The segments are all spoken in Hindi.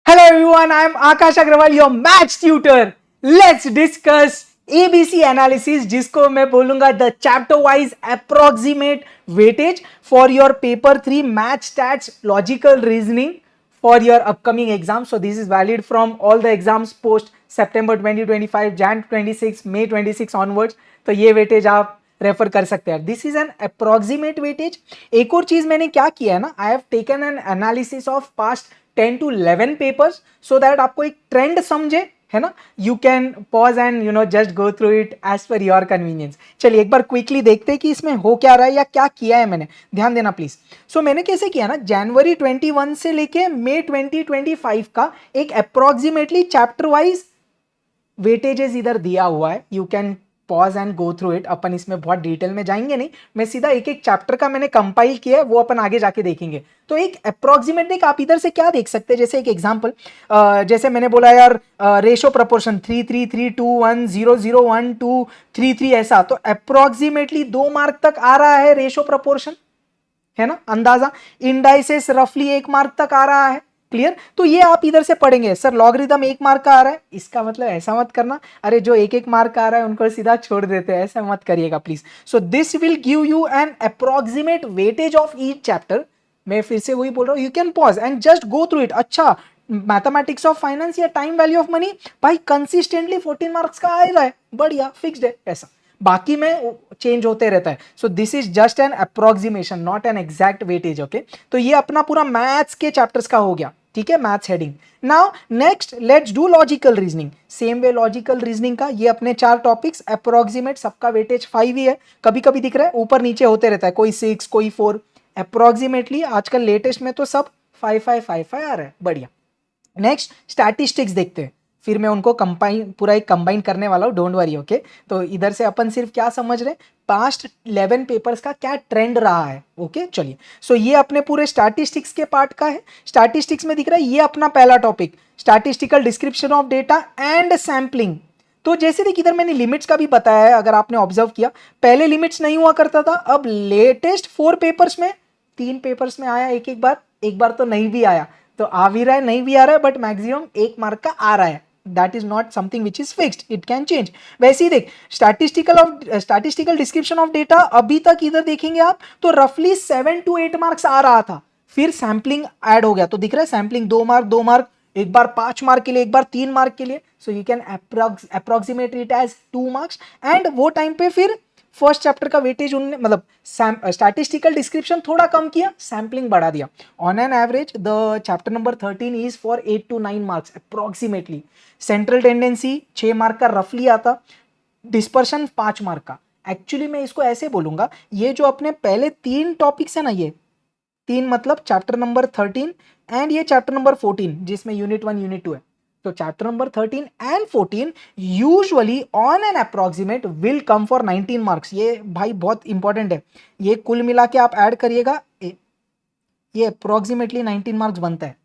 Hello everyone, I am Akash Agrawal, your maths tutor. Let's discuss ABC analysis, जिसको मैं बोलूंगा the chapter wise approximate weightage for your paper 3 math stats logical reasoning for your upcoming exam. So this is valid from all the exams post September 2025, Jan 26, May 26 onwards. तो ये weightage आप रेफर कर सकते हैं. This is an approximate weightage. एक और चीज मैंने क्या किया है ना, I have taken an analysis of past 10 to 11 papers so that आपको एक ट्रेंड समझे, है ना. You can pause and just go through it as per your convenience. चलिए एक बार क्विकली देखते हैं कि इसमें हो क्या रहा है या क्या किया है मैंने. ध्यान देना प्लीज. सो मैंने कैसे किया ना, जनवरी 21 से लेके मई 2025 का एक अप्रोक्सीमेटली चैप्टर वाइज वेटेजेस इधर दिया हुआ है. You can pause and go through it. अपन इसमें बहुत डिटेल में जाएंगे नहीं, मैं सीधा एक एक चैप्टर का मैंने कंपाइल किया है, वो अपन आगे जाके देखेंगे. तो एक अप्रोक्सीमेट देख, आप इधर से क्या देख सकते हैं, जैसे एक एग्जांपल, जैसे मैंने बोला यार रेशो प्रोपोर्शन 3 3 3 2 1 0 0 1 2 3 3 ऐसा, तो अप्रोक्सीमेटली 2 मार्क तक आ रहा है रेशो प्रोपोर्शन, है ना, अंदाजा. इंडाइसेस रफली 1 मार्क तक आ रहा है. क्लियर. तो ये आप इधर से पढ़ेंगे, सर लॉगरिदम 1 मार्क का आ रहा है, इसका मतलब ऐसा मत करना अरे जो 1 मार्क का आ रहा है उनको सीधा छोड़ देते हैं, ऐसा मत करिएगा please. So this will give you N approximate weightage of each chapter. मैं फिर से वही बोल रहा हूं, you can pause and just go through it. अच्छा, मैथमेटिक्स ऑफ फाइनेंस या टाइम वैल्यू ऑफ मनी भाई कंसिस्टेंटली 14 मार्क्स का आ रहा है, बढ़िया फिक्स्ड है, ऐसा बाकी में चेंज होते रहता है. So this is just an approximation, not an exact weightage. Okay, तो ये अपना पूरा मैथ्स के चैप्टर्स का हो गया. ठीक है, maths heading. Now next let's do logical reasoning. Same way logical reasoning का ये अपने 4 टॉपिक्स, अप्रोक्सीमेट सबका वेटेज 5 ही है. कभी कभी दिख रहा है ऊपर नीचे होते रहता है, कोई 6 कोई 4. अप्रोक्सीमेटली आजकल लेटेस्ट में तो सब 5 5 5 5 आ रहा है, बढ़िया. नेक्स्ट स्टैटिस्टिक्स देखते हैं, फिर मैं उनको कंबाइन पूरा एक कंबाइन करने वाला हूँ, डोंट वरी. ओके, तो इधर से अपन सिर्फ क्या समझ रहे हैं, पास्ट 11 पेपर्स का क्या ट्रेंड रहा है. ओके चलिए. सो ये अपने पूरे स्टैटिस्टिक्स के पार्ट का है. स्टैटिस्टिक्स में दिख रहा है ये अपना पहला topic, statistical description of data and sampling. तो जैसे देखिए इधर मैंने लिमिट्स का भी बताया है, अगर आपने ऑब्जर्व किया, पहले लिमिट्स नहीं हुआ करता था, अब लेटेस्ट 4 पेपर्स में 3 पेपर्स में आया, एक बार तो नहीं भी आया, तो आ भी रहा है नहीं भी आ रहा है, बट मैक्सिमम 1 मार्क का आ रहा है. That is not something which is fixed, it can change. वैसे ही देख स्टैटिस्टिकल डिस्क्रिप्शन ऑफ डेटा, अभी तक इधर देखेंगे आप तो रफली 7 to 8 मार्क्स आ रहा था, फिर सैम्पलिंग ऐड हो गया, तो दिख रहा है सैम्पलिंग 2 मार्क 2 मार्क, एक बार 5 मार्क के लिए, एक बार 3 मार्क के लिए. So you can approximate it as 2 marks. And वो टाइम पे फिर फर्स्ट चैप्टर का वेटेज उन्होंने मतलब स्टैटिस्टिकल डिस्क्रिप्शन थोड़ा कम किया, सैम्पलिंग बढ़ा दिया. On an average the chapter number 13 is for 8 to 9 marks approximately. Central tendency 6 mark का रफली आता, डिस्पर्शन 5 मार्क का. एक्चुअली मैं इसको ऐसे बोलूंगा, ये जो अपने पहले 3 टॉपिक्स है ना, ये 3 मतलब चैप्टर नंबर 13 एंड ये चैप्टर नंबर 14 जिसमें यूनिट 1 यूनिट 2 है. तो chapter number 13 and 14 usually on an approximate will come for 19 marks. ये भाई बहुत इंपॉर्टेंट है, ये कुल मिला के आप ऐड करिएगा, ये अप्रोक्सीमेटली 19 मार्क्स बनता है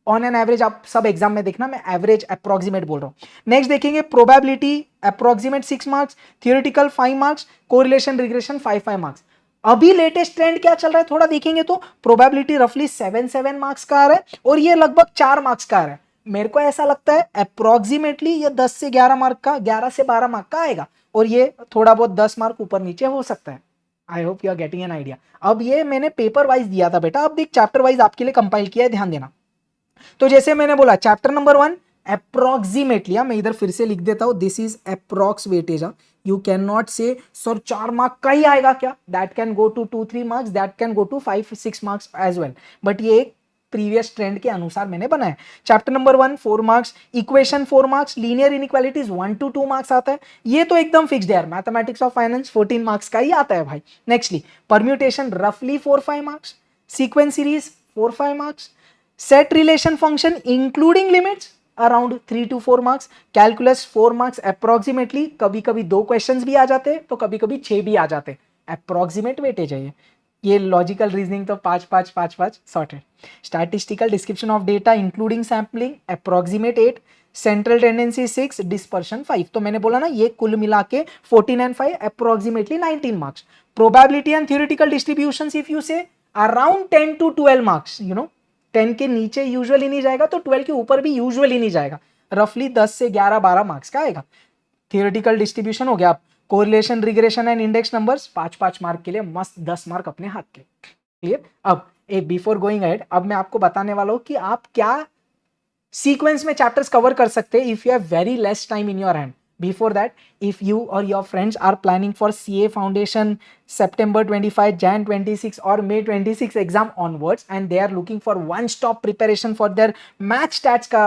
ऑन एन एवरेज. आप सब एग्जाम में देखना, मैं एवरेज अप्रोक्सीमेट बोल रहा हूं. नेक्स्ट देखेंगे probability, approximate 6 marks, theoretical 5 marks, correlation regression 5 marks. अभी लेटेस्ट ट्रेंड क्या चल रहा है थोड़ा देखेंगे तो प्रोबेबिलिटी रफली 7 मार्क्स का आ रहा है और ये लगभग 4 मार्क्स का आ रहा है. मेरे को ऐसा लगता है अप्रोक्सीमेटली ये 10 से 11 मार्क का, 11 से 12 मार्क का आएगा, और ये थोड़ा बहुत 10 मार्क ऊपर नीचे हो सकता है. I hope you are getting an idea. अब ये मैंने पेपर वाइज दिया था बेटा, अब देख चैप्टर वाइज आपके लिए कंपाइल किया है, ध्यान देना. तो जैसे मैंने बोला चैप्टर नंबर 1 अप्रोक्सीमेटली, मैं इधर फिर से लिख देता हूं, this is approx weightage. You can not say sir 4 mark का ही आएगा क्या, that can go to 2-3 marks, that can go to 5-6 marks as well, but ये एक प्रीवियस ट्रेंड के अनुसार मैंने बनाया. Chapter number 1 4 marks, equation 4 marks, linear inequalities 1 to 2 marks आता है, ये तो एकदम फिक्स्ड है यार. मैथमेटिक्स ऑफ फाइनेंस 14 मार्क्स का ही आता है भाई. नेक्स्टली परम्यूटेशन रफली 4-5 marks, sequence series 4-5 marks, set relation function including limits around 3 to 4 marks, calculus 4 marks approximately. कभी कभी 2 क्वेश्चंस भी आ जाते हैं तो कभी कभी 6 भी आ जाते हैं. अप्रोक्सीमेट वेटेज है ये लॉजिकल रीजनिंग तो 5-5-5-5 sorted. Statistical description of data including sampling approximate 8, central tendency 6, dispersion 5. तो मैंने बोला ना ये कुल मिला के 14 and 5 approximately 19 marks. Probability and theoretical distribution if you say around 10 to 12 marks, you know 10 के नीचे यूजुअली नहीं जाएगा तो 12 के ऊपर भी यूजुअली नहीं जाएगा, रफली 10 से 11-12 मार्क्स का आएगा। थियोरेटिकल डिस्ट्रीब्यूशन हो गया। आप correlation, regression and index numbers 5-5 mark के लिए मस्त 10 मार्क अपने हाथ के। क्लियर। अब बिफोर गोइंग अहेड, अब मैं आपको बताने वाला हूं कि आप क्या सीक्वेंस में चैप्टर्स कवर कर सकते हैं if you have very less time in your hand. Before that, if you or your friends are planning for CA Foundation September 25, Jan 26 or May 26 exam onwards and they are looking for one-stop preparation for their math stats ka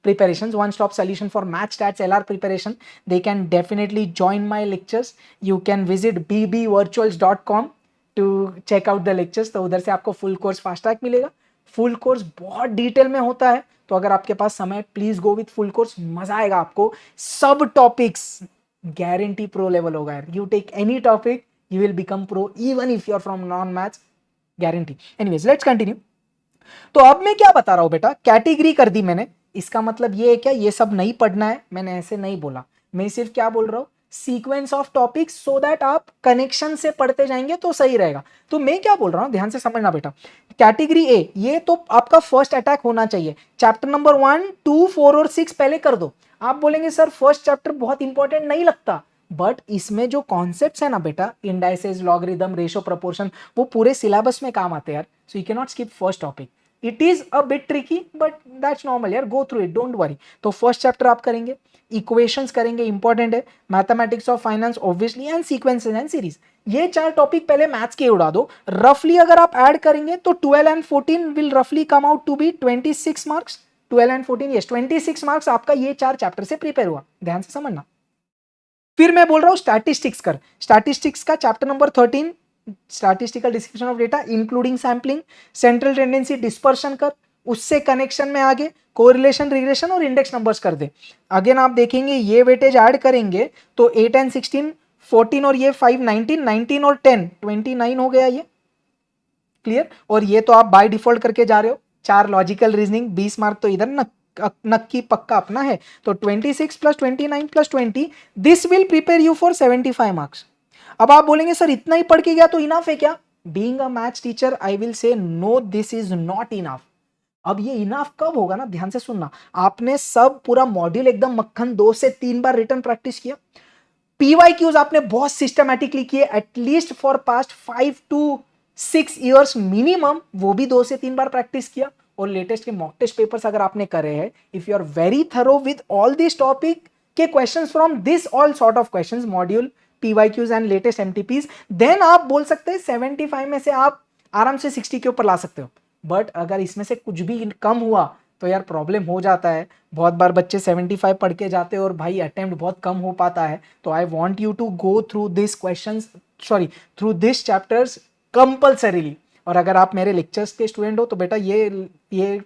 preparations, one-stop solution for math stats LR preparation, they can definitely join my lectures. You can visit bbvirtuals.com to check out the lectures. तो उधर से आपको फुल कोर्स फास्ट ट्रैक मिलेगा। फुल कोर्स बहुत डिटेल में होता है, तो अगर आपके पास समय please go with full course, मजा आएगा आपको। सब टॉपिक्स गारंटी प्रो लेवल होगा यार। You take any topic you will become pro even if you are from non maths, guarantee. Anyways let's continue. तो अब मैं क्या बता रहा हूं बेटा, कैटेगरी कर दी मैंने। इसका मतलब ये है क्या, ये सब नहीं पढ़ना है, मैंने ऐसे नहीं बोला। मैं सिर्फ क्या बोल रहा हूं, sequence of topics, so that आप कनेक्शन से पढ़ते जाएंगे तो सही रहेगा। तो मैं क्या बोल रहा हूं, ध्यान से समझना बेटा। कैटेगरी ए, ये तो आपका फर्स्ट अटैक होना चाहिए। चैप्टर नंबर 1, 2, 4 और 6 पहले कर दो। आप बोलेंगे सर फर्स्ट चैप्टर बहुत इंपॉर्टेंट नहीं लगता, बट इसमें जो कॉन्सेप्ट्स है ना बेटा, इंडाइसेस, लॉगरिदम, रेशो, प्रोपोर्शन, वो पूरे सिलेबस में काम आते हैं यार। So you can not skip first topic. It is a bit tricky but that's normal यार, go through it, don't worry. तो फर्स्ट चैप्टर आप करेंगे, इक्वेशंस करेंगे, इंपॉर्टेंट है, mathematics of finance obviously, and sequences and series. ये 4 टॉपिक पहले मैथ्स के उड़ा दो। रफली अगर आप ऐड करेंगे तो 12 एंड 14 विल रफली come out to be 26 marks. 12 and 14 yes 26 marks आपका ये 4 चैप्टर से प्रिपेयर हुआ, ध्यान से समझना। फिर मैं बोल रहा हूं स्टैटिस्टिक्स कर। स्टैटिस्टिक्स का chapter number 13, statistical description of data including sampling, central tendency, dispersion कर। उससे कनेक्शन में आगे कोरिलेशन, रिग्रेशन और इंडेक्स नंबर्स कर दे। अगेन आप देखेंगे ये वेटेज ऐड करेंगे तो 8 एंड 16, 14 और ये 5, 19, 19 और 10, 29 हो गया ये। क्लियर। और ये तो आप बाय डिफॉल्ट करके जा रहे हो, 4 लॉजिकल रीजनिंग, 20 मार्क तो इधर नक्की पक्का अपना है। तो 26 plus 29 plus 20, this will prepare you for 75 marks. अब आप बोलेंगे सर इतना ही पढ़ के गया तो इनफ है क्या? Being a maths teacher I will say no, this is not enough. अब ये इनफ कब होगा ना, ध्यान से सुनना। आपने सब पूरा मॉड्यूल एकदम मक्खन 2 से 3 बार रिटर्न प्रैक्टिस किया, पीवाईक्यूज आपने बहुत सिस्टमैटिकली किए at least for past 5 to 6 years minimum, वो भी 2 से 3 बार प्रैक्टिस किया, और लेटेस्ट के मॉक टेस्ट पेपर्स अगर आपने करे हैं, if you are very thorough with all this topic के questions from this all sort of questions, module, PYQs and latest MTPs, then आप बोल सकते हैं 75 में से आप आराम से 60 के ऊपर ला सकते हो। बट अगर इसमें से कुछ भी कम हुआ तो यार प्रॉब्लम हो जाता है। बहुत बार बच्चे 75 पढ़ के जाते हैं और भाई अटेम्प्ट बहुत कम हो पाता है। तो I want you to go through this questions, sorry through this chapters compulsorily. और अगर आप मेरे लेक्चर्स के स्टूडेंट हो तो बेटा ये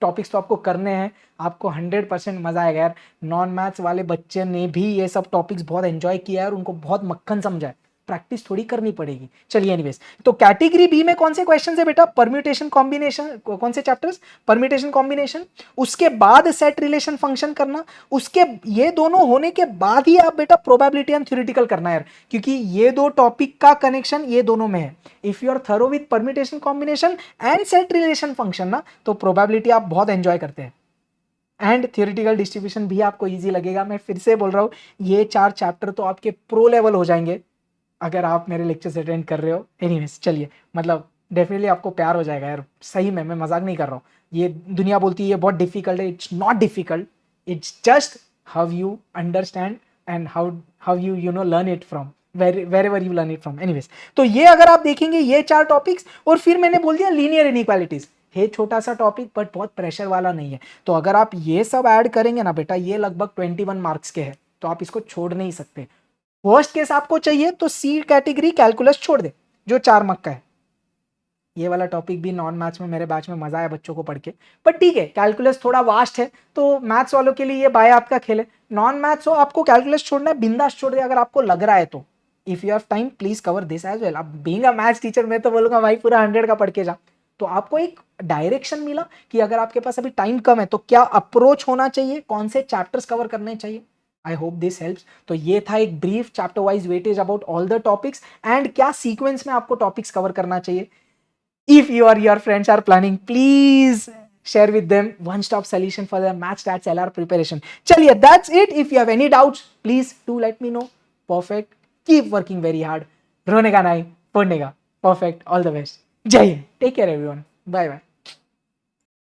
टॉपिक्स तो आपको करने हैं, आपको 100% मजा आएगा यार। नॉन मैथ्स वाले बच्चे ने भी ये सब टॉपिक्स बहुत एंजॉय किया है और उनको बहुत मक्खन समझा है, प्रैक्टिस थोड़ी करनी पड़ेगी। चलिए एनीवेज, तो कैटेगरी बी में कौन से क्वेश्चन है बेटा? Permutation combination. कौन से चैप्टर्स? परम्यूटेशन कॉम्बिनेशन, उसके बाद सेट रिलेशन फंक्शन करना, उसके ये दोनों होने के बाद ही आप बेटा प्रोबेबिलिटी एंड थ्योरेटिकल करना है, क्योंकि ये दो टॉपिक का कनेक्शन ये दोनों में है। If you are thorough with permutation combination and set relation function ना, तो प्रोबेबिलिटी आप बहुत एंजॉय करते हैं, एंड थियोरेटिकल डिस्ट्रीब्यूशन भी आपको इजी लगेगा। मैं फिर से बोल रहा हूँ, ये 4 चैप्टर तो आपके प्रो लेवल हो जाएंगे अगर आप मेरे लेक्चर्स अटेंड कर रहे हो। एनीवेज चलिए, मतलब डेफिनेटली आपको प्यार हो जाएगा यार, सही में, मैं मजाक नहीं कर रहा हूँ। ये दुनिया बोलती है ये बहुत डिफिकल्ट है, it's not difficult, it's just how you understand and how you know learn it from, wherever you learn it from। anyways, तो ये अगर आप देखेंगे ये 4 टॉपिक्स, और फिर मैंने बोल दिया लीनियर इनइक्वालिटीज, है छोटा सा टॉपिक बट बहुत प्रेशर वाला नहीं है। तो अगर आप ये सब ऐड करेंगे ना बेटा, ये लगभग 21 मार्क्स के हैं, तो आप इसको छोड़ नहीं सकते। वर्स्ट केस आपको चाहिए तो सी कैटेगरी कैलकुलस छोड़ दे, जो 4 मार्क का है। ये वाला टॉपिक भी नॉन मैथ्स में मेरे बैच में मजा आया बच्चों को पढ़ के, पर ठीक है, कैलकुलस थोड़ा वास्ट है, तो मैथ्स वालों के लिए ये बाय आपका खेल है। नॉन मैथ्स हो, आपको कैलकुलस छोड़ना है, बिंदास छोड़ दे अगर आपको लग रहा है तो। If you have time please cover this as well. अब बीइंग अ मैथ्स टीचर मैं तो बोलूंगा भाई पूरा 100 का पढ़ के जा। तो आपको एक डायरेक्शन मिला कि अगर आपके पास अभी टाइम कम है तो क्या अप्रोच होना चाहिए, कौन से चैप्टर्स कवर करने चाहिए। I hope this helps. तो ये था एक brief chapter wise weightage about all the topics and क्या सीक्वेंस में आपको टॉपिक्स कवर करना चाहिए। If you or your friends are planning, please share with them one stop solution for their match stats LR preparation. Chaliye, that's it. If you have any doubts, please do let me know. Perfect. Keep working very hard. रोने का नहीं, पढ़ने का. Perfect. All the best. Jai Hind. Take care everyone. Bye bye.